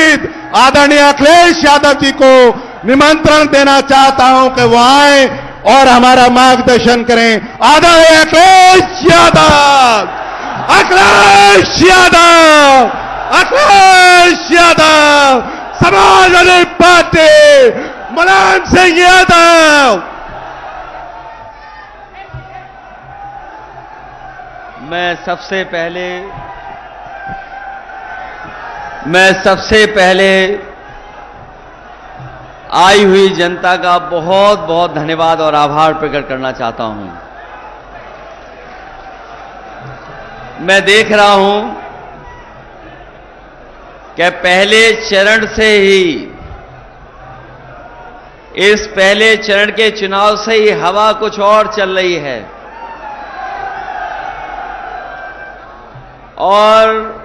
शहीद आदरणीय अखिलेश यादव जी को निमंत्रण देना चाहता हूं कि वो आए और हमारा मार्गदर्शन करें। आदरणीय अखिलेश यादव, अखिलेश यादव, अखिलेश यादव, समाजवादी पार्टी, मुलायम सिंह यादव। मैं सबसे पहले आई हुई जनता का बहुत बहुत धन्यवाद और आभार प्रकट करना चाहता हूं। मैं देख रहा हूं कि पहले चरण से ही, इस पहले चरण के चुनाव से ही हवा कुछ और चल रही है और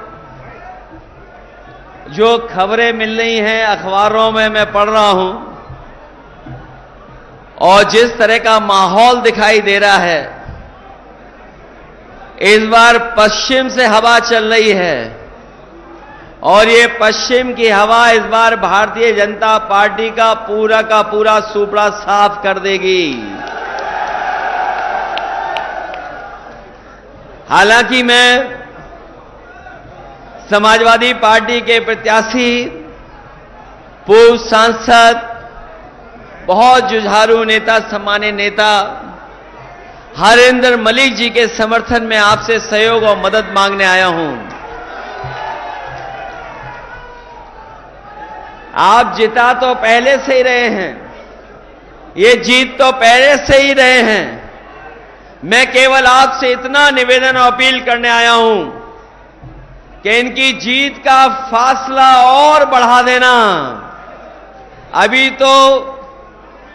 जो खबरें मिल रही हैं अखबारों में मैं पढ़ रहा हूं और जिस तरह का माहौल दिखाई दे रहा है, इस बार पश्चिम से हवा चल रही है और ये पश्चिम की हवा इस बार भारतीय जनता पार्टी का पूरा सुपड़ा साफ कर देगी। हालांकि मैं समाजवादी पार्टी के प्रत्याशी, पूर्व सांसद, बहुत जुझारू नेता, सम्मानित नेता हरेंद्र मलिक जी के समर्थन में आपसे सहयोग और मदद मांगने आया हूं। आप जिता तो पहले से ही रहे हैं, ये जीत तो पहले से ही रहे हैं। मैं केवल आपसे इतना निवेदन और अपील करने आया हूं कि इनकी जीत का फासला और बढ़ा देना। अभी तो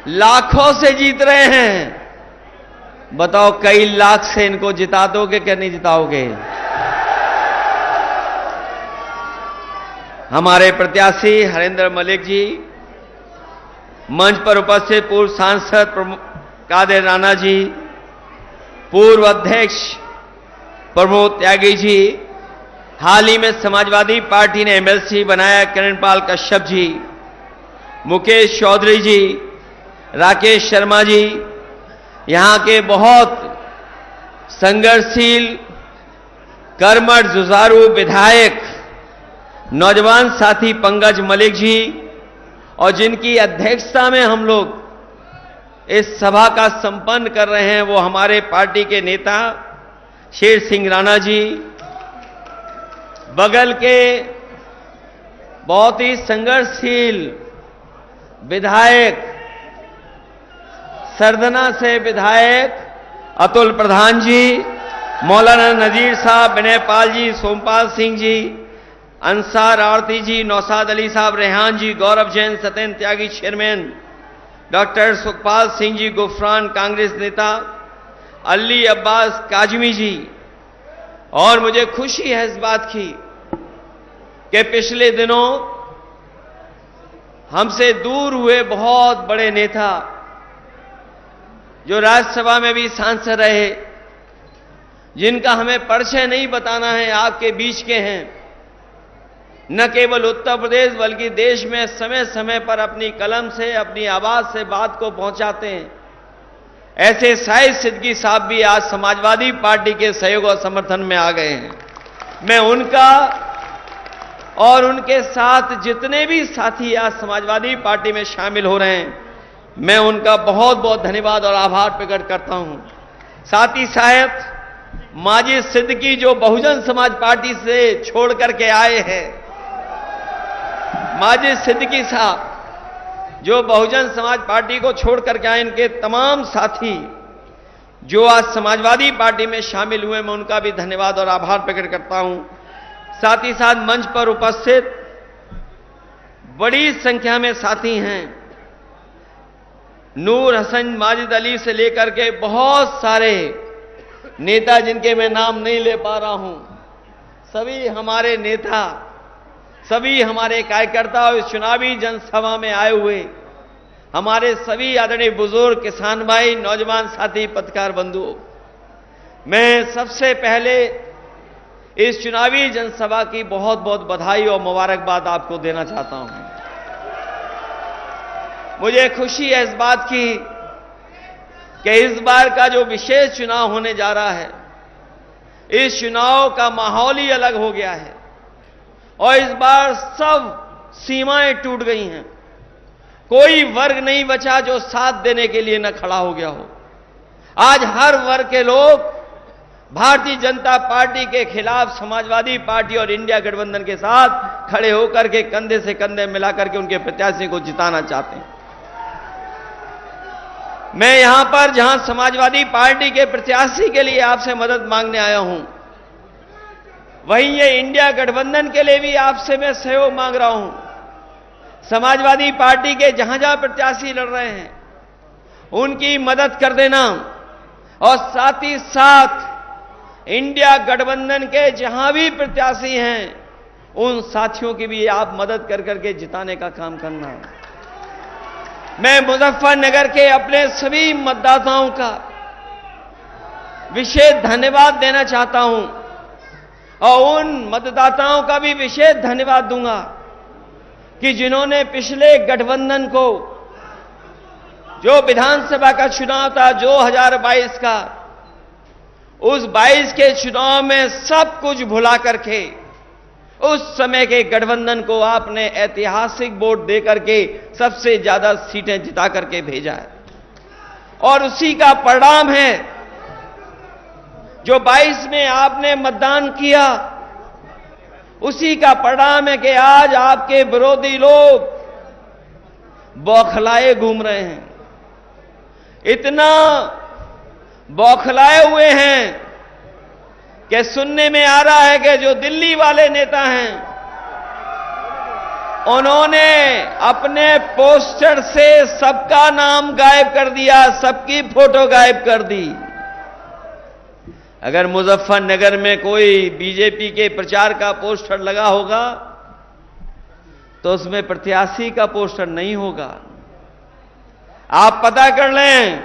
लाखों से जीत रहे हैं, बताओ कई लाख से इनको जिता दोगे कि नहीं जिताओगे? हमारे प्रत्याशी हरेंद्र मलिक जी, मंच पर उपस्थित पूर्व सांसद कादिर राणा जी, पूर्व अध्यक्ष प्रमोद त्यागी जी, हाल ही में समाजवादी पार्टी ने एमएलसी बनाया किरणपाल कश्यप जी, मुकेश चौधरी जी, राकेश शर्मा जी, यहां के बहुत संघर्षशील, कर्मठ, जुझारू विधायक, नौजवान साथी पंकज मलिक जी, और जिनकी अध्यक्षता में हम लोग इस सभा का संपन्न कर रहे हैं, वो हमारे पार्टी के नेता शेर सिंह राणा जी, बगल के बहुत ही संघर्षशील विधायक, सरदना से विधायक अतुल प्रधान जी, मौलाना नजीर साहब, विनय पाल जी, सोमपाल सिंह जी, अंसार आरती जी, नौशाद अली साहब, रेहान जी, गौरव जैन, सत्येंद्र त्यागी चेयरमैन, डॉक्टर सुखपाल सिंह जी गुफरान कांग्रेस नेता, अली अब्बास काजमी जी। और मुझे खुशी है इस बात की कि पिछले दिनों हमसे दूर हुए बहुत बड़े नेता, जो राज्यसभा में भी सांसद रहे, जिनका हमें परिचय नहीं बताना है, आपके बीच के हैं, न केवल उत्तर प्रदेश बल्कि देश में समय समय पर अपनी कलम से, अपनी आवाज से बात को पहुंचाते हैं। ऐसे शाहिद सिद्दीकी साहब भी आज समाजवादी पार्टी के सहयोग और समर्थन में आ गए हैं। मैं उनका और उनके साथ जितने भी साथी आज समाजवादी पार्टी में शामिल हो रहे हैं, मैं उनका बहुत बहुत धन्यवाद और आभार प्रकट करता हूं। साथ ही साथ माजिद सिद्दीकी जो बहुजन समाज पार्टी से छोड़ करके आए हैं, माजिद सिद्दीकी साहब जो बहुजन समाज पार्टी को छोड़ करके आए, इनके तमाम साथी जो आज समाजवादी पार्टी में शामिल हुए, मैं उनका भी धन्यवाद और आभार प्रकट करता हूं। साथ ही साथ मंच पर उपस्थित बड़ी संख्या में साथी हैं, नूर हसन, माजिद अली से लेकर के बहुत सारे नेता जिनके मैं नाम नहीं ले पा रहा हूं, सभी हमारे नेता, सभी हमारे कार्यकर्ता और इस चुनावी जनसभा में आए हुए हमारे सभी आदरणीय बुजुर्ग, किसान भाई, नौजवान साथी, पत्रकार बंधुओं, मैं सबसे पहले इस चुनावी जनसभा की बहुत बहुत बधाई और मुबारकबाद आपको देना चाहता हूं। मुझे खुशी है इस बात की कि इस बार का जो विशेष चुनाव होने जा रहा है, इस चुनाव का माहौल ही अलग हो गया है और इस बार सब सीमाएं टूट गई हैं। कोई वर्ग नहीं बचा जो साथ देने के लिए न खड़ा हो गया हो। आज हर वर्ग के लोग भारतीय जनता पार्टी के खिलाफ समाजवादी पार्टी और इंडिया गठबंधन के साथ खड़े होकर के कंधे से कंधे मिलाकर के उनके प्रत्याशी को जिताना चाहते हैं। मैं यहां पर जहां समाजवादी पार्टी के प्रत्याशी के लिए आपसे मदद मांगने आया हूं, वहीं ये इंडिया गठबंधन के लिए भी आपसे मैं सहयोग मांग रहा हूं। समाजवादी पार्टी के जहां जहां प्रत्याशी लड़ रहे हैं उनकी मदद कर देना और साथ ही साथ इंडिया गठबंधन के जहां भी प्रत्याशी हैं उन साथियों की भी आप मदद कर करके जिताने का काम करना। मैं मुजफ्फरनगर के अपने सभी मतदाताओं का विशेष धन्यवाद देना चाहता हूं और उन मतदाताओं का भी विशेष धन्यवाद दूंगा कि जिन्होंने पिछले गठबंधन को, जो विधानसभा का चुनाव था 2022 का, उस 22 के चुनाव में सब कुछ भुला करके उस समय के गठबंधन को आपने ऐतिहासिक वोट देकर के सबसे ज्यादा सीटें जिता करके भेजा है और उसी का परिणाम है जो 22 में आपने मतदान किया। उसी का परिणाम है कि आज आपके विरोधी लोग बौखलाए घूम रहे हैं, इतना बौखलाए हुए हैं कि सुनने में आ रहा है कि जो दिल्ली वाले नेता हैं उन्होंने अपने पोस्टर से सबका नाम गायब कर दिया, सबकी फोटो गायब कर दी। अगर मुजफ्फरनगर में कोई बीजेपी के प्रचार का पोस्टर लगा होगा तो उसमें प्रत्याशी का पोस्टर नहीं होगा। आप पता कर लें,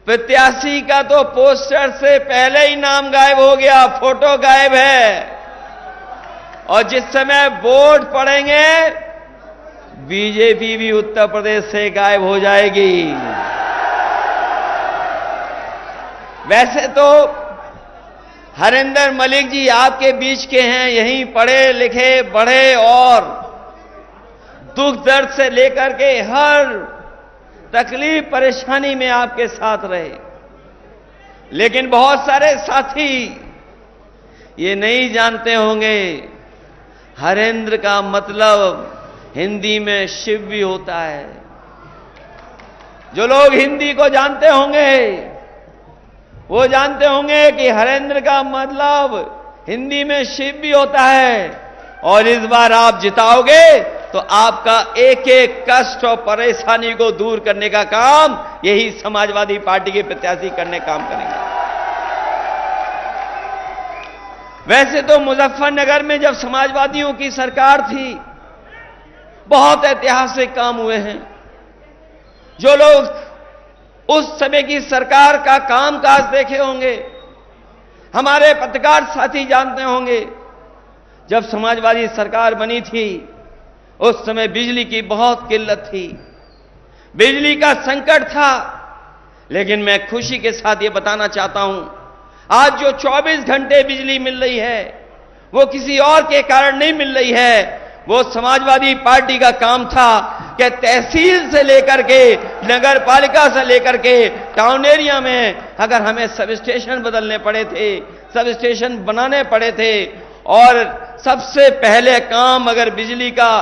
प्रत्याशी का तो पोस्टर से पहले ही नाम गायब हो गया, फोटो गायब है और जिस समय वोट पड़ेंगे बीजेपी भी उत्तर प्रदेश से गायब हो जाएगी। वैसे तो हरिंदर मलिक जी आपके बीच के हैं, यहीं पढ़े लिखे बड़े और दुख दर्द से लेकर के हर तकलीफ परेशानी में आपके साथ रहे, लेकिन बहुत सारे साथी ये नहीं जानते होंगे हरेंद्र का मतलब हिंदी में शिव भी होता है। जो लोग हिंदी को जानते होंगे वो जानते होंगे कि हरेंद्र का मतलब हिंदी में शिव भी होता है और इस बार आप जिताओगे तो आपका एक एक कष्ट और परेशानी को दूर करने का काम यही समाजवादी पार्टी के प्रत्याशी करने काम करेंगे। वैसे तो मुजफ्फरनगर में जब समाजवादियों की सरकार थी बहुत ऐतिहासिक काम हुए हैं। जो लोग उस समय की सरकार का कामकाज देखे होंगे, हमारे पत्रकार साथी जानते होंगे, जब समाजवादी सरकार बनी थी उस समय बिजली की बहुत किल्लत थी, बिजली का संकट था। लेकिन मैं खुशी के साथ ये बताना चाहता हूं, आज जो 24 घंटे बिजली मिल रही है वो किसी और के कारण नहीं मिल रही है, वो समाजवादी पार्टी का काम था कि तहसील से लेकर के नगर पालिका से लेकर के टाउन एरिया में अगर हमें सब स्टेशन बदलने पड़े थे, सब स्टेशन बनाने पड़े थे और सबसे पहले काम अगर बिजली का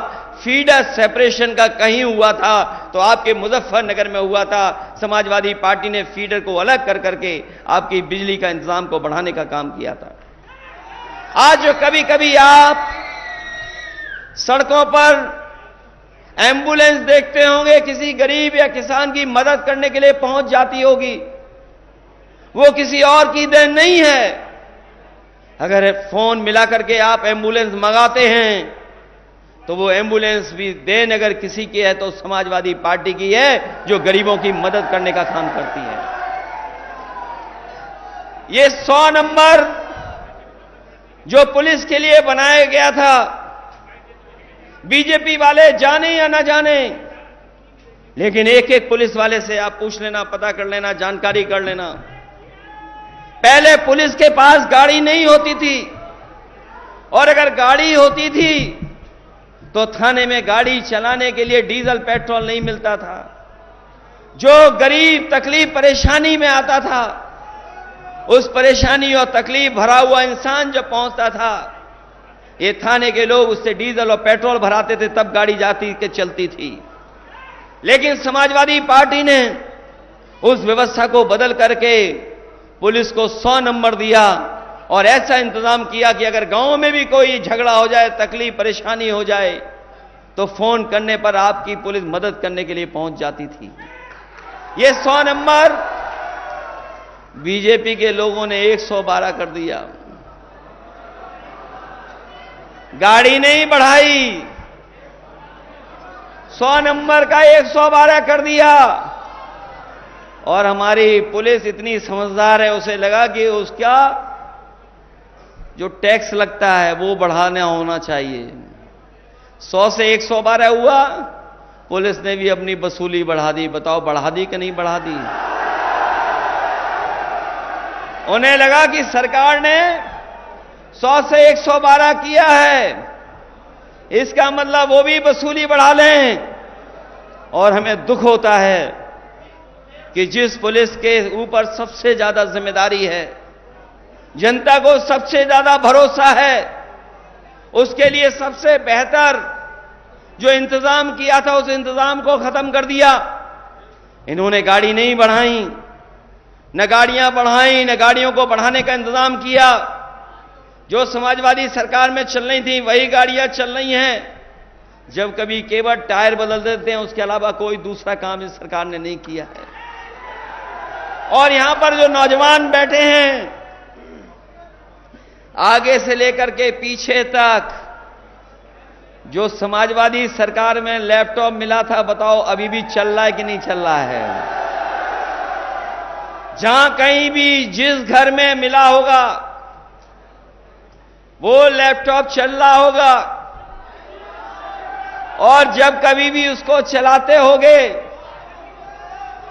फीडर सेपरेशन का कहीं हुआ था तो आपके मुजफ्फरनगर में हुआ था। समाजवादी पार्टी ने फीडर को अलग कर करके आपकी बिजली का इंतजाम को बढ़ाने का काम किया था। आज जो कभी कभी आप सड़कों पर एम्बुलेंस देखते होंगे, किसी गरीब या किसान की मदद करने के लिए पहुंच जाती होगी, वो किसी और की देन नहीं है। अगर फोन मिला करके आप एम्बुलेंस मंगाते हैं तो वो एम्बुलेंस भी देन अगर किसी की है तो समाजवादी पार्टी की है जो गरीबों की मदद करने का काम करती है। ये 100 नंबर जो पुलिस के लिए बनाया गया था, बीजेपी वाले जाने या ना जाने, लेकिन एक एक पुलिस वाले से आप पूछ लेना, पता कर लेना, जानकारी कर लेना। पहले पुलिस के पास गाड़ी नहीं होती थी, और अगर गाड़ी होती थी तो थाने में गाड़ी चलाने के लिए डीजल पेट्रोल नहीं मिलता था। जो गरीब तकलीफ परेशानी में आता था, उस परेशानी और तकलीफ भरा हुआ इंसान जब पहुंचता था, ये थाने के लोग उससे डीजल और पेट्रोल भराते थे, तब गाड़ी जाती के चलती थी। लेकिन समाजवादी पार्टी ने उस व्यवस्था को बदल करके पुलिस को 100 नंबर दिया और ऐसा इंतजाम किया कि अगर गांव में भी कोई झगड़ा हो जाए, तकलीफ परेशानी हो जाए, तो फोन करने पर आपकी पुलिस मदद करने के लिए पहुंच जाती थी। ये 100 नंबर बीजेपी के लोगों ने 112 कर दिया। गाड़ी नहीं बढ़ाई, 100 नंबर का 112 कर दिया। और हमारी पुलिस इतनी समझदार है, उसे लगा कि उसका जो टैक्स लगता है वो बढ़ाना होना चाहिए। 100 से 112 हुआ, पुलिस ने भी अपनी वसूली बढ़ा दी। बताओ बढ़ा दी कि नहीं बढ़ा दी? उन्हें लगा कि सरकार ने 100 से 112 किया है, इसका मतलब वो भी वसूली बढ़ा लें। और हमें दुख होता है कि जिस पुलिस के ऊपर सबसे ज्यादा जिम्मेदारी है, जनता को सबसे ज्यादा भरोसा है, उसके लिए सबसे बेहतर जो इंतजाम किया था, उस इंतजाम को खत्म कर दिया। इन्होंने गाड़ी नहीं बढ़ाई, न गाड़ियां बढ़ाई, न गाड़ियों को बढ़ाने का इंतजाम किया। जो समाजवादी सरकार में चल रही थी वही गाड़ियां चल रही हैं। जब कभी केवल टायर बदल देते हैं, उसके अलावा कोई दूसरा काम इस सरकार ने नहीं किया है। और यहां पर जो नौजवान बैठे हैं, आगे से लेकर के पीछे तक, जो समाजवादी सरकार में लैपटॉप मिला था, बताओ अभी भी चल रहा है कि नहीं चल रहा है? जहां कहीं भी जिस घर में मिला होगा वो लैपटॉप चल रहा होगा। और जब कभी भी उसको चलाते होंगे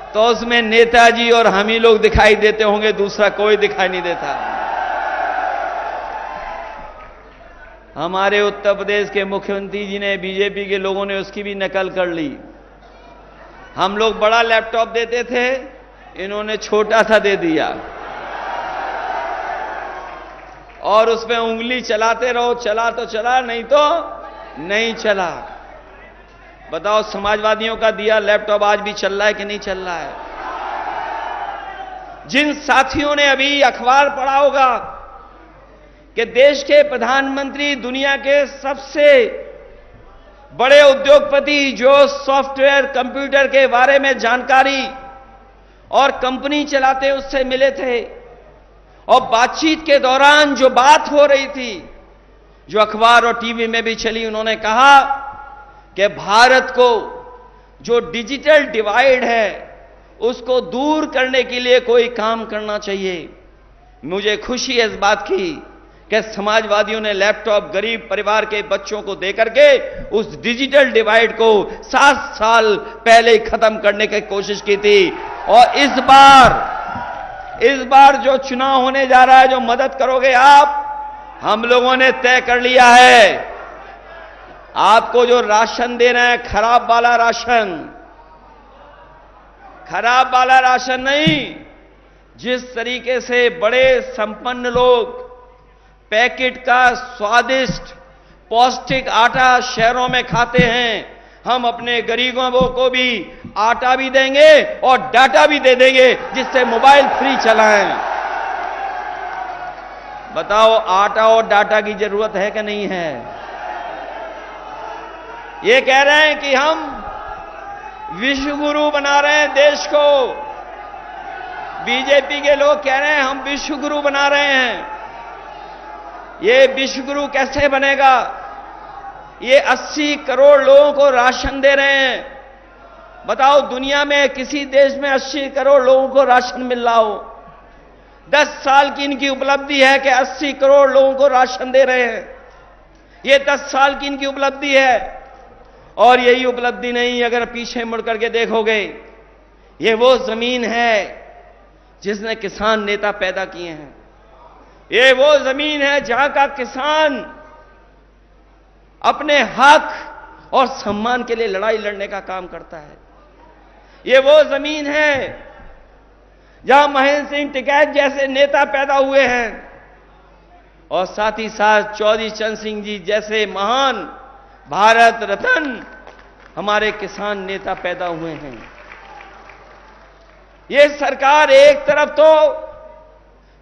तो उसमें नेताजी और हम ही लोग दिखाई देते होंगे, दूसरा कोई दिखाई नहीं देता। हमारे उत्तर प्रदेश के मुख्यमंत्री जी ने, बीजेपी के लोगों ने उसकी भी नकल कर ली। हम लोग बड़ा लैपटॉप देते थे, इन्होंने छोटा सा दे दिया और उसमें उंगली चलाते रहो, चला तो चला, नहीं तो नहीं चला। बताओ समाजवादियों का दिया लैपटॉप आज भी चल रहा है कि नहीं चल रहा है? जिन साथियों ने अभी अखबार पढ़ा होगा कि देश के प्रधानमंत्री दुनिया के सबसे बड़े उद्योगपति जो सॉफ्टवेयर कंप्यूटर के बारे में जानकारी और कंपनी चलाते उससे मिले थे, और बातचीत के दौरान जो बात हो रही थी, जो अखबार और टीवी में भी चली, उन्होंने कहा कि भारत को जो डिजिटल डिवाइड है उसको दूर करने के लिए कोई काम करना चाहिए। मुझे खुशी है इस बात की कि समाजवादियों ने लैपटॉप गरीब परिवार के बच्चों को देकर के उस डिजिटल डिवाइड को 7 साल पहले ही खत्म करने की कोशिश की थी। और इस बार जो चुनाव होने जा रहा है, जो मदद करोगे आप, हम लोगों ने तय कर लिया है, आपको जो राशन देना है, खराब वाला राशन नहीं। जिस तरीके से बड़े संपन्न लोग पैकेट का स्वादिष्ट पौष्टिक आटा शहरों में खाते हैं, हम अपने गरीबों को भी आटा भी देंगे और डाटा भी दे देंगे, जिससे मोबाइल फ्री चलाएं। बताओ आटा और डाटा की जरूरत है कि नहीं है? ये कह रहे हैं कि हम विश्व गुरु बना रहे हैं देश को। बीजेपी के लोग कह रहे हैं हम विश्व गुरु बना रहे हैं। ये विश्व गुरु कैसे बनेगा? ये 80 करोड़ लोगों को राशन दे रहे हैं। बताओ दुनिया में किसी देश में 80 करोड़ लोगों को राशन मिल रहा हो? 10 साल की इनकी उपलब्धि है कि 80 करोड़ लोगों को राशन दे रहे हैं। ये 10 साल की इनकी उपलब्धि है। और यही उपलब्धि नहीं, अगर पीछे मुड़ करके देखोगे, ये वो जमीन है जिसने किसान नेता पैदा किए हैं। ये वो जमीन है जहां का किसान अपने हक और सम्मान के लिए लड़ाई लड़ने का काम करता है। ये वो जमीन है जहां महेंद्र सिंह टिकैत जैसे नेता पैदा हुए हैं और साथ ही साथ चौधरी चरण सिंह जी जैसे महान भारत रत्न हमारे किसान नेता पैदा हुए हैं। ये सरकार एक तरफ तो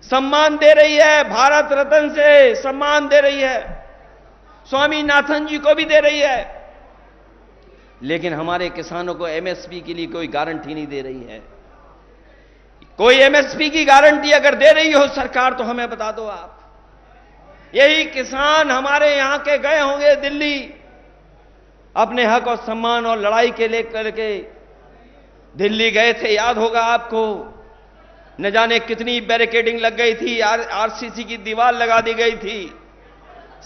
सम्मान दे रही है, भारत रत्न से सम्मान दे रही है, स्वामीनाथन जी को भी दे रही है, लेकिन हमारे किसानों को एमएसपी के लिए कोई गारंटी नहीं दे रही है। कोई एमएसपी की गारंटी अगर दे रही हो सरकार तो हमें बता दो आप। यही किसान हमारे यहां के गए होंगे दिल्ली अपने हक और सम्मान और लड़ाई के लेकर के दिल्ली गए थे, याद होगा आपको। न जाने कितनी बैरिकेडिंग लग गई थी, आरसीसी की दीवार लगा दी गई थी,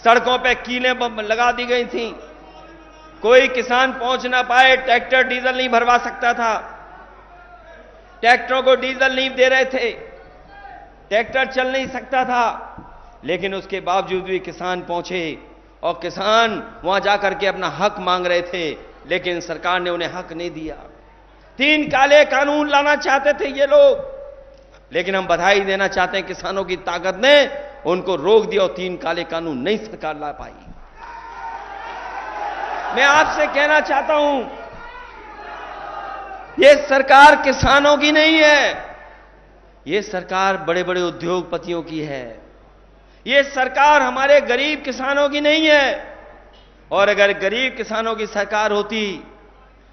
सड़कों पे कीलें लगा दी गई थी, कोई किसान पहुंच ना पाए, ट्रैक्टर डीजल नहीं भरवा सकता था, ट्रैक्टरों को डीजल नहीं दे रहे थे, ट्रैक्टर चल नहीं सकता था, लेकिन उसके बावजूद भी किसान पहुंचे और किसान वहां जाकर के अपना हक मांग रहे थे, लेकिन सरकार ने उन्हें हक नहीं दिया। 3 काले कानून लाना चाहते थे ये लोग, लेकिन हम बधाई देना चाहते हैं किसानों की ताकत ने उनको रोक दिया और 3 काले कानून नहीं सरकार ला पाई। मैं आपसे कहना चाहता हूं, ये सरकार किसानों की नहीं है, ये सरकार बड़े बड़े उद्योगपतियों की है, ये सरकार हमारे गरीब किसानों की नहीं है। और अगर गरीब किसानों की सरकार होती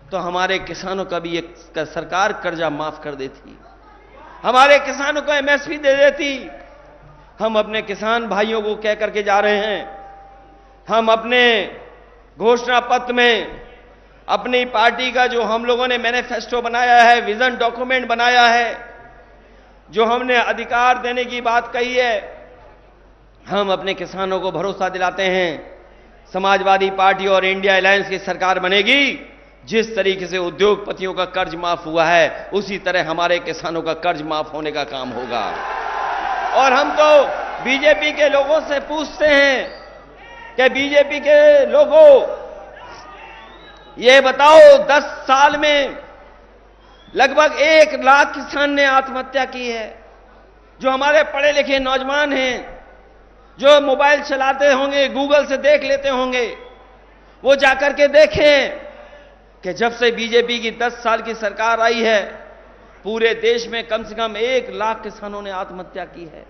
तो हमारे किसानों का भी एक सरकार कर्जा माफ कर देती, हमारे किसानों को एमएसपी दे देती। हम अपने किसान भाइयों को कह करके जा रहे हैं, हम अपने घोषणा पत्र में अपनी पार्टी का जो हम लोगों ने मैनिफेस्टो बनाया है, विजन डॉक्यूमेंट बनाया है, जो हमने अधिकार देने की बात कही है, हम अपने किसानों को भरोसा दिलाते हैं समाजवादी पार्टी और इंडिया अलायंस की सरकार बनेगी। जिस तरीके से उद्योगपतियों का कर्ज माफ हुआ है उसी तरह हमारे किसानों का कर्ज माफ होने का काम होगा। और हम तो बीजेपी के लोगों से पूछते हैं कि बीजेपी के लोगों ये बताओ, 10 साल में लगभग 1 लाख किसान ने आत्महत्या की है। जो हमारे पढ़े लिखे नौजवान हैं, जो मोबाइल चलाते होंगे, गूगल से देख लेते होंगे, वो जाकर के देखें कि जब से बीजेपी की 10 साल की सरकार आई है पूरे देश में कम से कम 1 लाख किसानों ने आत्महत्या की है।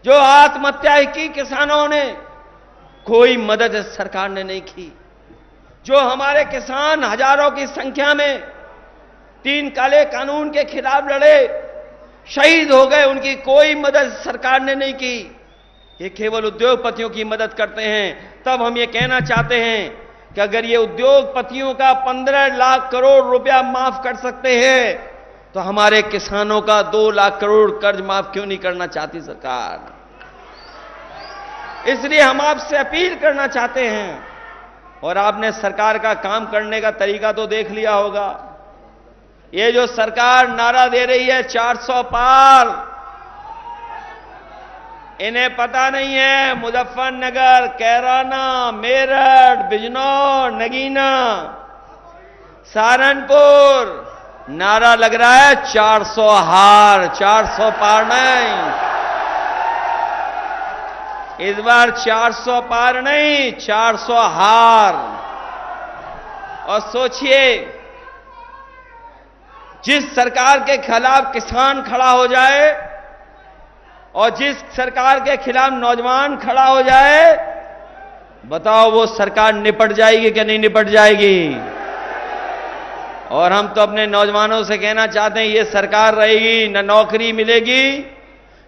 जो आत्महत्या की किसानों ने कोई मदद सरकार ने नहीं की। जो हमारे किसान हजारों की संख्या में 3 काले कानून के खिलाफ लड़े, शहीद हो गए, उनकी कोई मदद सरकार ने नहीं की। ये केवल उद्योगपतियों की मदद करते हैं। तब हम ये कहना चाहते हैं कि अगर ये उद्योगपतियों का 15 लाख करोड़ रुपया माफ कर सकते हैं तो हमारे किसानों का 2 लाख करोड़ कर्ज माफ क्यों नहीं करना चाहती सरकार। इसलिए हम आपसे अपील करना चाहते हैं, और आपने सरकार का काम करने का तरीका तो देख लिया होगा। ये जो सरकार नारा दे रही है 400 पार, इन्हें पता नहीं है मुजफ्फरनगर, कैराना, मेरठ, बिजनौर, नगीना, सहारनपुर नारा लग रहा है 400 हार, 400 पार नहीं। इस बार 400 पार नहीं, 400 हार। और सोचिए, जिस सरकार के खिलाफ किसान खड़ा हो जाए और जिस सरकार के खिलाफ नौजवान खड़ा हो जाए, बताओ वो सरकार निपट जाएगी कि नहीं निपट जाएगी। और हम तो अपने नौजवानों से कहना चाहते हैं, ये सरकार रहेगी न नौकरी मिलेगी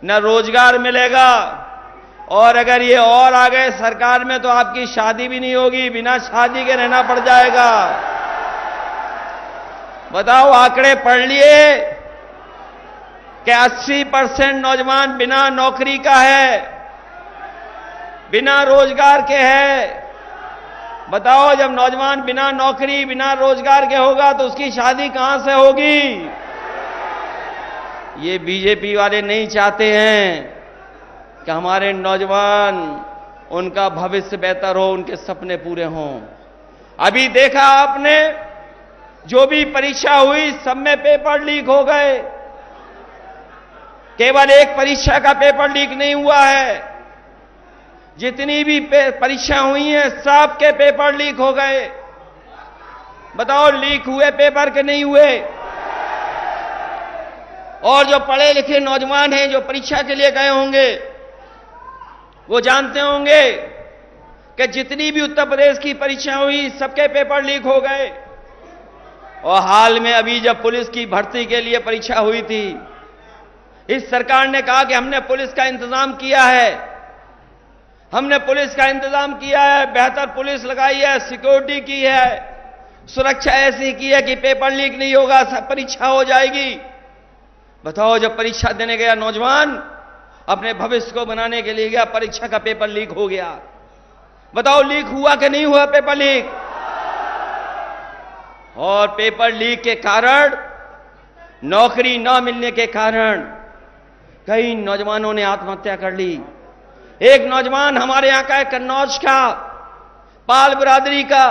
न रोजगार मिलेगा, और अगर ये और आ गए सरकार में तो आपकी शादी भी नहीं होगी, बिना शादी के रहना पड़ जाएगा। बताओ, आंकड़े पढ़ लिए कि 80% नौजवान बिना नौकरी का है, बिना रोजगार के है। बताओ, जब नौजवान बिना नौकरी बिना रोजगार के होगा तो उसकी शादी कहां से होगी? ये बीजेपी वाले नहीं चाहते हैं कि हमारे नौजवान, उनका भविष्य बेहतर हो, उनके सपने पूरे हों। अभी देखा आपने, जो भी परीक्षा हुई सब में पेपर लीक हो गए। केवल एक परीक्षा का पेपर लीक नहीं हुआ है, जितनी भी परीक्षा हुई हैं सबके पेपर लीक हो गए। बताओ, लीक हुए पेपर के नहीं हुए? और जो पढ़े लिखे नौजवान हैं जो परीक्षा के लिए गए होंगे, वो जानते होंगे कि जितनी भी उत्तर प्रदेश की परीक्षा हुई सबके पेपर लीक हो गए। और हाल में अभी जब पुलिस की भर्ती के लिए परीक्षा हुई थी, इस सरकार ने कहा कि हमने पुलिस का इंतजाम किया है, हमने पुलिस का इंतजाम किया है, बेहतर पुलिस लगाई है, सिक्योरिटी की है, सुरक्षा ऐसी की है कि पेपर लीक नहीं होगा, सब परीक्षा हो जाएगी। बताओ, जब परीक्षा देने गया नौजवान, अपने भविष्य को बनाने के लिए गया, परीक्षा का पेपर लीक हो गया। बताओ, लीक हुआ कि नहीं हुआ पेपर लीक? और पेपर लीक के कारण, नौकरी न मिलने के कारण कई नौजवानों ने आत्महत्या कर ली। एक नौजवान हमारे यहां का है, कन्नौज का, पाल बिरादरी का,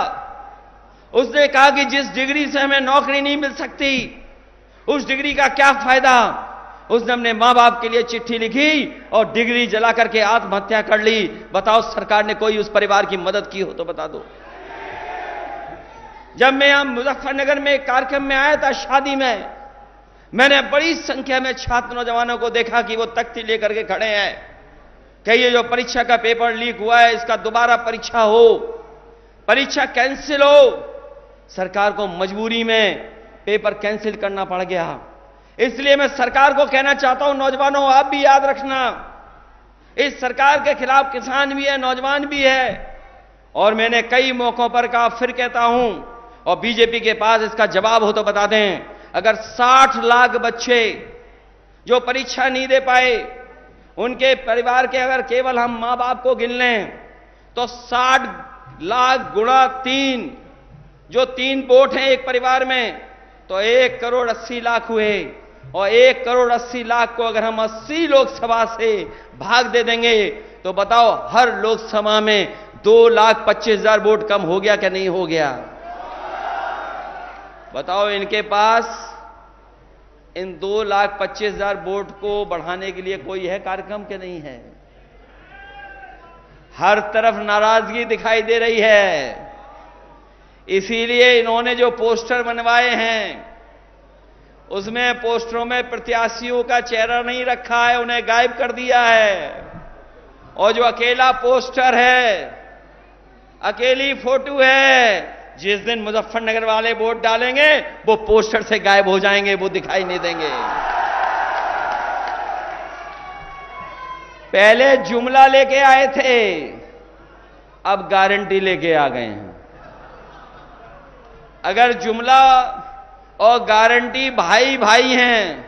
उसने कहा कि जिस डिग्री से हमें नौकरी नहीं मिल सकती, उस डिग्री का क्या फायदा। उसने अपने मां बाप के लिए चिट्ठी लिखी और डिग्री जला करके आत्महत्या कर ली। बताओ, सरकार ने कोई उस परिवार की मदद की हो तो बता दो। जब मैं यहां मुजफ्फरनगर में एक कार्यक्रम में आया था, शादी में, मैंने बड़ी संख्या में छात्र नौजवानों को देखा कि वो तख्ती लेकर के खड़े हैं कि ये जो परीक्षा का पेपर लीक हुआ है, इसका दोबारा परीक्षा हो, परीक्षा कैंसिल हो। सरकार को मजबूरी में पेपर कैंसिल करना पड़ गया। इसलिए मैं सरकार को कहना चाहता हूं, नौजवानों, आप भी याद रखना, इस सरकार के खिलाफ किसान भी है, नौजवान भी है। और मैंने कई मौकों पर कहा, फिर कहता हूं, और बीजेपी के पास इसका जवाब हो तो बता दें, अगर 60 लाख बच्चे जो परीक्षा नहीं दे पाए, उनके परिवार के अगर केवल हम मां बाप को गिन लें तो 60 लाख गुणा 3, जो 3 वोट हैं एक परिवार में, तो 1 करोड़ 80 लाख हुए। और 1 करोड़ 80 लाख को अगर हम 80 लोकसभा से भाग दे देंगे तो बताओ, हर लोकसभा में 2,25,000 वोट कम हो गया क्या नहीं हो गया? बताओ, इनके पास इन 2,25,000 वोट को बढ़ाने के लिए कोई है कार्यक्रम के नहीं है? हर तरफ नाराजगी दिखाई दे रही है। इसीलिए इन्होंने जो पोस्टर बनवाए हैं, उसमें पोस्टरों में प्रत्याशियों का चेहरा नहीं रखा है, उन्हें गायब कर दिया है। और जो अकेला पोस्टर है, अकेली फोटो है, जिस दिन मुजफ्फरनगर वाले वोट डालेंगे वो पोस्टर से गायब हो जाएंगे, वो दिखाई नहीं देंगे। पहले जुमला लेके आए थे, अब गारंटी लेके आ गए हैं। अगर जुमला और गारंटी भाई भाई हैं,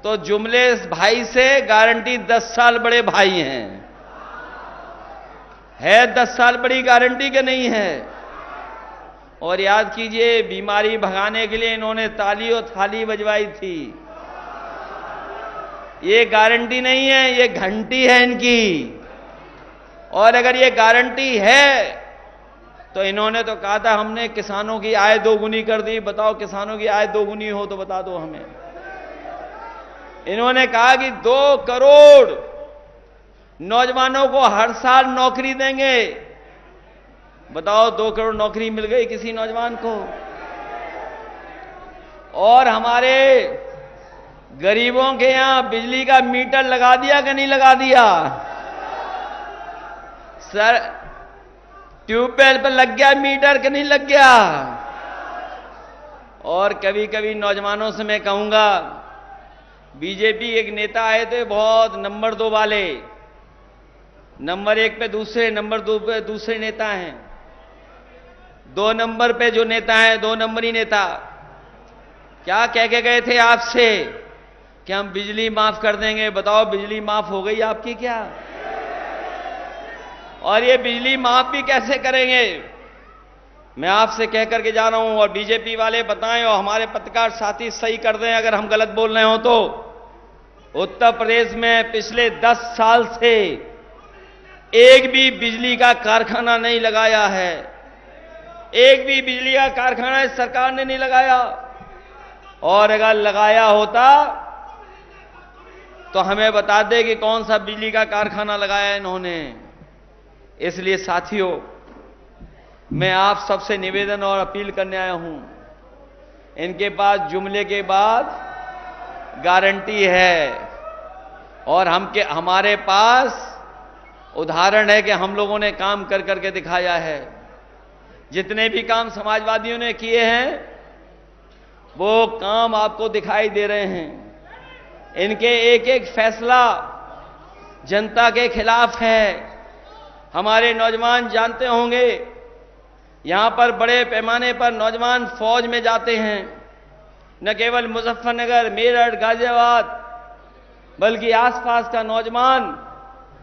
तो जुमले भाई से गारंटी 10 साल बड़े भाई हैं। है 10 साल बड़ी गारंटी के नहीं है? और याद कीजिए, बीमारी भगाने के लिए इन्होंने ताली और थाली बजवाई थी। ये गारंटी नहीं है, ये घंटी है इनकी। और अगर ये गारंटी है तो इन्होंने तो कहा था हमने किसानों की आय दोगुनी कर दी। बताओ, किसानों की आय दोगुनी हो तो बता दो हमें। इन्होंने कहा कि 2 करोड़ नौजवानों को हर साल नौकरी देंगे। बताओ, 2 करोड़ नौकरी मिल गई किसी नौजवान को? और हमारे गरीबों के यहां बिजली का मीटर लगा दिया कि नहीं लगा दिया? सर, ट्यूबवेल पर लग गया मीटर कि नहीं लग गया? और कभी कभी नौजवानों से मैं कहूंगा, बीजेपी एक नेता आए थे बहुत नंबर 2 वाले, नंबर 1 पे दूसरे, नंबर 2 पे दूसरे नेता हैं। 2 नंबर पे जो नेता हैं, 2 नंबरी नेता, क्या कह के गए थे आपसे कि हम बिजली माफ कर देंगे। बताओ बिजली माफ हो गई आपकी क्या? और ये बिजली माफ भी कैसे करेंगे? मैं आपसे कह करके जा रहा हूं और बीजेपी वाले बताएं और हमारे पत्रकार साथी सही कर दें अगर हम गलत बोल रहे हो तो। उत्तर प्रदेश में पिछले 10 साल से एक भी बिजली का कारखाना नहीं लगाया है। एक भी बिजली का कारखाना इस सरकार ने नहीं लगाया। और अगर लगाया होता तो हमें बता दे कि कौन सा बिजली का कारखाना लगाया इन्होंने। इसलिए साथियों, मैं आप सबसे निवेदन और अपील करने आया हूं, इनके पास जुमले के बाद गारंटी है और हमारे पास उदाहरण है कि हम लोगों ने काम कर करके दिखाया है। जितने भी काम समाजवादियों ने किए हैं वो काम आपको दिखाई दे रहे हैं। इनके एक एक फैसला जनता के खिलाफ है। हमारे नौजवान जानते होंगे, यहां पर बड़े पैमाने पर नौजवान फौज में जाते हैं। न केवल मुजफ्फरनगर, मेरठ, गाजियाबाद बल्कि आसपास का नौजवान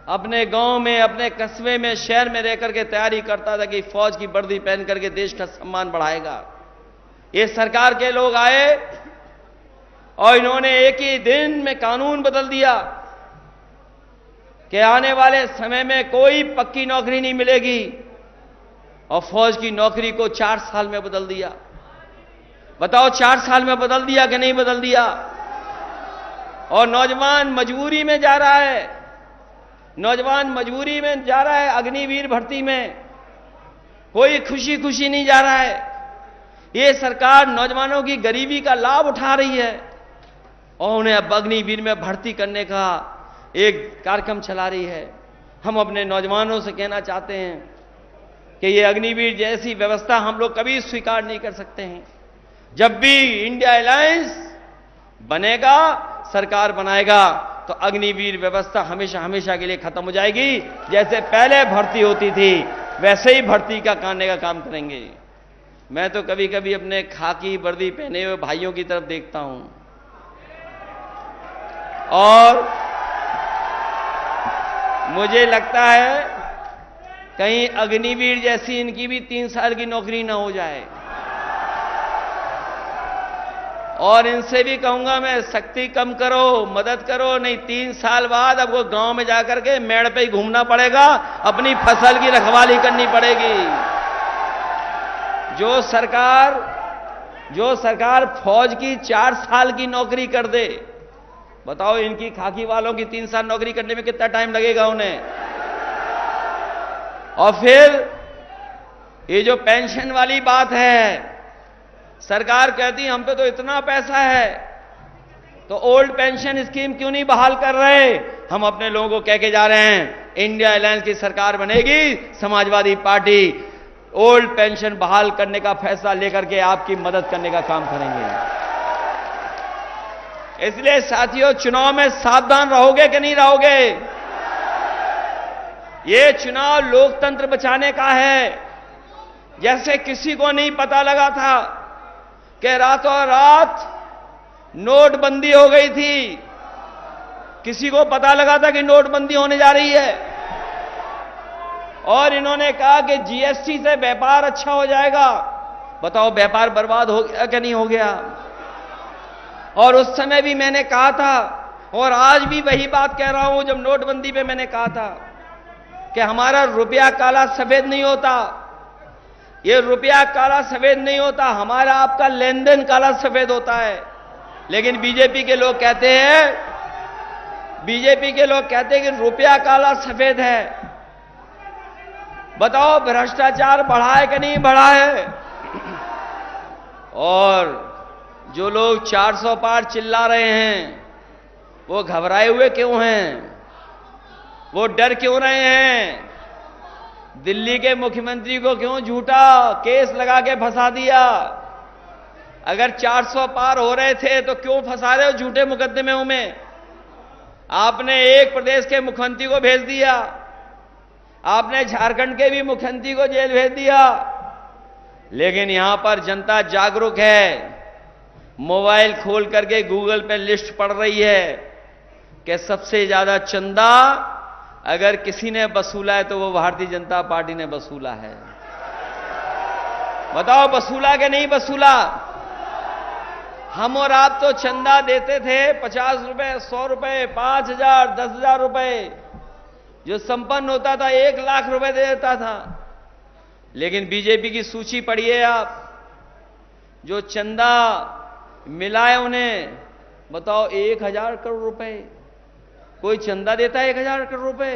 अपने गांव में, अपने कस्बे में, शहर में रहकर के तैयारी करता था कि फौज की वर्दी पहन करके देश का सम्मान बढ़ाएगा। ये सरकार के लोग आए और इन्होंने एक ही दिन में कानून बदल दिया कि आने वाले समय में कोई पक्की नौकरी नहीं मिलेगी और फौज की नौकरी को 4 साल में बदल दिया। बताओ 4 साल में बदल दिया कि नहीं बदल दिया? और नौजवान मजबूरी में जा रहा है। नौजवान मजबूरी में जा रहा है अग्निवीर भर्ती में। कोई खुशी खुशी नहीं जा रहा है। ये सरकार नौजवानों की गरीबी का लाभ उठा रही है और उन्हें अब अग्निवीर में भर्ती करने का एक कार्यक्रम चला रही है। हम अपने नौजवानों से कहना चाहते हैं कि ये अग्निवीर जैसी व्यवस्था हम लोग कभी स्वीकार नहीं कर सकते हैं। जब भी इंडिया अलायंस बनेगा, सरकार बनाएगा, तो अग्निवीर व्यवस्था हमेशा हमेशा के लिए खत्म हो जाएगी। जैसे पहले भर्ती होती थी वैसे ही भर्ती का करने का काम करेंगे। मैं तो कभी कभी अपने खाकी वर्दी पहने हुए भाइयों की तरफ देखता हूं और मुझे लगता है कहीं अग्निवीर जैसी इनकी भी 3 साल की नौकरी ना हो जाए। और इनसे भी कहूंगा मैं, सख्ती कम करो, मदद करो, नहीं 3 साल बाद आपको गांव में जाकर के मेड़ पे ही घूमना पड़ेगा, अपनी फसल की रखवाली करनी पड़ेगी। जो सरकार फौज की 4 साल की नौकरी कर दे, बताओ इनकी खाकी वालों की 3 साल नौकरी करने में कितना टाइम लगेगा उन्हें? और फिर ये जो पेंशन वाली बात है, सरकार कहती हम पे तो इतना पैसा है तो ओल्ड पेंशन स्कीम क्यों नहीं बहाल कर रहे? हम अपने लोगों को कह के जा रहे हैं, इंडिया अलायंस की सरकार बनेगी, समाजवादी पार्टी ओल्ड पेंशन बहाल करने का फैसला लेकर के आपकी मदद करने का काम करेंगे। इसलिए साथियों, चुनाव में सावधान रहोगे कि नहीं रहोगे? ये चुनाव लोकतंत्र बचाने का है। जैसे किसी को नहीं पता लगा था कि रातों रात नोटबंदी हो गई थी। किसी को पता लगा था कि नोटबंदी होने जा रही है और इन्होंने कहा कि जीएसटी से व्यापार अच्छा हो जाएगा। बताओ व्यापार बर्बाद हो गया कि नहीं हो गया? और उस समय भी मैंने कहा था और आज भी वही बात कह रहा हूं जब नोटबंदी पे मैंने कहा था कि हमारा रुपया काला सफेद नहीं होता। ये रुपया काला सफेद नहीं होता, हमारा आपका लेन देन काला सफेद होता है। लेकिन बीजेपी के लोग कहते हैं कि रुपया काला सफेद है। बताओ भ्रष्टाचार बढ़ा है कि नहीं बढ़ा है? और जो लोग 400 पार चिल्ला रहे हैं वो घबराए हुए क्यों हैं? वो डर क्यों रहे हैं? दिल्ली के मुख्यमंत्री को क्यों झूठा केस लगा के फंसा दिया? अगर 400 पार हो रहे थे तो क्यों फंसा रहे हो झूठे मुकदमेों में? आपने एक प्रदेश के मुख्यमंत्री को भेज दिया, आपने झारखंड के भी मुख्यमंत्री को जेल भेज दिया। लेकिन यहां पर जनता जागरूक है। मोबाइल खोल करके गूगल पे लिस्ट पड़ रही है कि सबसे ज्यादा चंदा अगर किसी ने वसूला है तो वो भारतीय जनता पार्टी ने वसूला है। बताओ वसूला कि नहीं वसूला? हम और आप तो चंदा देते थे 50 रुपए, 100 रुपए, 5,000, 10,000 रुपए। जो संपन्न होता था 1 लाख रुपए दे देता था। लेकिन बीजेपी की सूची पढ़िए आप, जो चंदा मिला है उन्हें, बताओ 1,000 करोड़ रुपए। कोई चंदा देता है 1,000 करोड़ रुपए,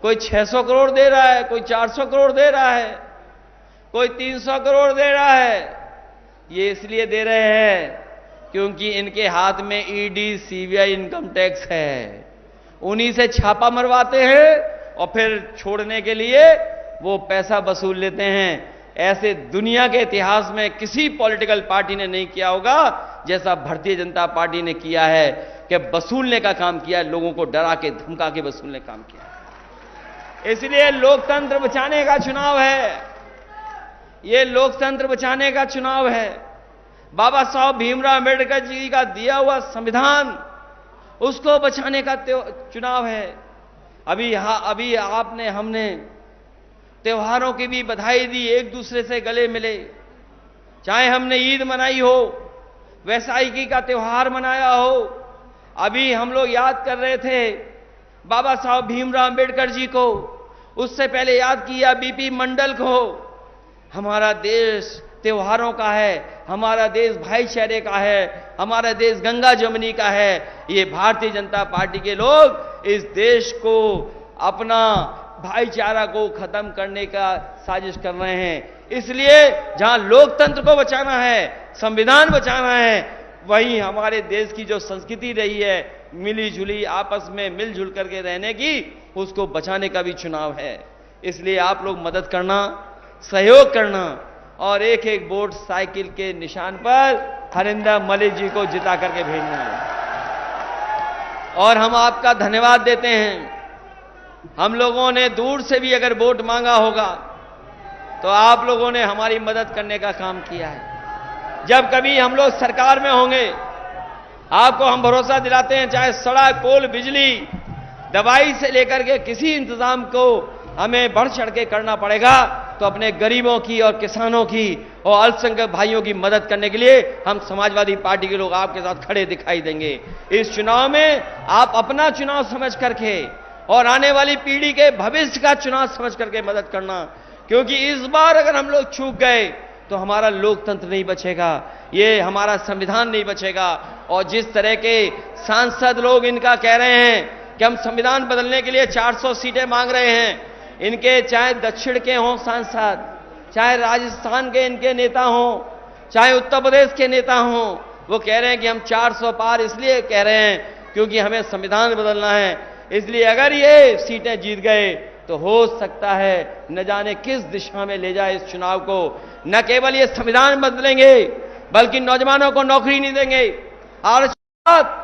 कोई 600 करोड़ दे रहा है, कोई 400 करोड़ दे रहा है, कोई 300 करोड़ दे रहा है। ये इसलिए दे रहे हैं क्योंकि इनके हाथ में ईडी, सीबीआई, इनकम टैक्स है। उन्हीं से छापा मरवाते हैं और फिर छोड़ने के लिए वो पैसा वसूल लेते हैं। ऐसे दुनिया के इतिहास में किसी पॉलिटिकल पार्टी ने नहीं किया होगा जैसा भारतीय जनता पार्टी ने किया है कि वसूलने का काम किया है, लोगों को डरा के धमका के वसूलने का काम किया है। इसलिए लोकतंत्र बचाने का चुनाव है, ये लोकतंत्र बचाने का चुनाव है। बाबा साहब भीमराव अंबेडकर जी का दिया हुआ संविधान, उसको बचाने का चुनाव है। अभी आपने, हमने त्योहारों की भी बधाई दी, एक दूसरे से गले मिले। चाहे हमने ईद मनाई हो, वैसाखी का त्योहार मनाया हो। अभी हम लोग याद कर रहे थे बाबा साहब भीमराव अंबेडकर जी को, उससे पहले याद किया बीपी मंडल को। हमारा देश त्योहारों का है, हमारा देश भाईचारे का है, हमारा देश गंगा जमुनी का है। ये भारतीय जनता पार्टी के लोग इस देश को, अपना भाईचारा को खत्म करने का साजिश कर रहे हैं। इसलिए जहां लोकतंत्र को बचाना है, संविधान बचाना है, वहीं हमारे देश की जो संस्कृति रही है मिली जुली, आपस में मिलजुल करके रहने की, उसको बचाने का भी चुनाव है। इसलिए आप लोग मदद करना, सहयोग करना और एक एक वोट साइकिल के निशान पर हरिंदर मलिक जी को जिता करके भेजना है। और हम आपका धन्यवाद देते हैं। हम लोगों ने दूर से भी अगर वोट मांगा होगा तो आप लोगों ने हमारी मदद करने का काम किया है। जब कभी हम लोग सरकार में होंगे, आपको हम भरोसा दिलाते हैं, चाहे सड़क, पुल, बिजली, दवाई से लेकर के किसी इंतजाम को हमें बढ़ चढ़ के करना पड़ेगा तो अपने गरीबों की और किसानों की और अल्पसंख्यक भाइयों की मदद करने के लिए हम समाजवादी पार्टी के लोग आपके साथ खड़े दिखाई देंगे। इस चुनाव में आप अपना चुनाव समझ करके और आने वाली पीढ़ी के भविष्य का चुनाव समझ करके मदद करना, क्योंकि इस बार अगर हम लोग चूक गए तो हमारा लोकतंत्र नहीं बचेगा, ये हमारा संविधान नहीं बचेगा। और जिस तरह के सांसद लोग इनका कह रहे हैं कि हम संविधान बदलने के लिए 400 सीटें मांग रहे हैं, इनके चाहे दक्षिण के हों सांसद, चाहे राजस्थान के इनके नेता हों, चाहे उत्तर प्रदेश के नेता हों, वो कह रहे हैं कि हम 400 पार इसलिए कह रहे हैं क्योंकि हमें संविधान बदलना है। इसलिए अगर ये सीटें जीत गए तो हो सकता है न जाने किस दिशा में ले जाए इस चुनाव को। न केवल ये संविधान बदलेंगे बल्कि नौजवानों को नौकरी नहीं देंगे। और आप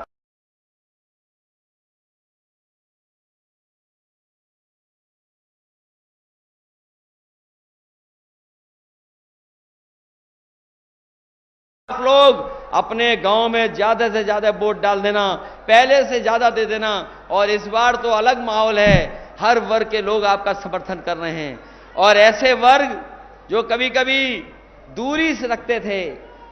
लोग अपने गांव में ज्यादा से ज्यादा वोट डाल देना, पहले से ज्यादा दे देना। और इस बार तो अलग माहौल है, हर वर्ग के लोग आपका समर्थन कर रहे हैं। और ऐसे वर्ग जो कभी कभी दूरी से रखते थे,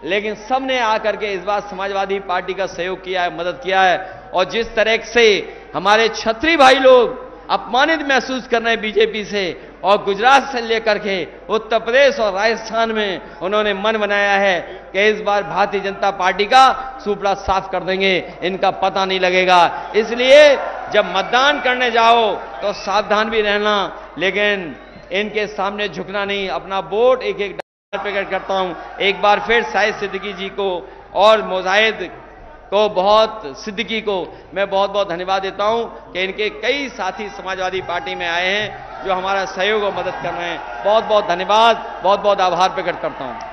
लेकिन सबने आकर के इस बार समाजवादी पार्टी का सहयोग किया है, मदद किया है। और जिस तरह से हमारे क्षत्रिय भाई लोग अपमानित महसूस कर रहे हैं बीजेपी से, और गुजरात से लेकर के उत्तर प्रदेश और राजस्थान में उन्होंने मन बनाया है कि इस बार भारतीय जनता पार्टी का सुपड़ा साफ कर देंगे, इनका पता नहीं लगेगा। इसलिए जब मतदान करने जाओ तो सावधान भी रहना, लेकिन इनके सामने झुकना नहीं। अपना वोट एक एक प्रकट करता हूं। एक बार फिर शाहिद सिद्दीकी जी को और मुजाहिद को, सिद्दीकी को मैं बहुत बहुत धन्यवाद देता हूं कि इनके कई साथी समाजवादी पार्टी में आए हैं जो हमारा सहयोग और मदद कर रहे हैं। बहुत बहुत धन्यवाद, बहुत बहुत आभार प्रकट करता हूं।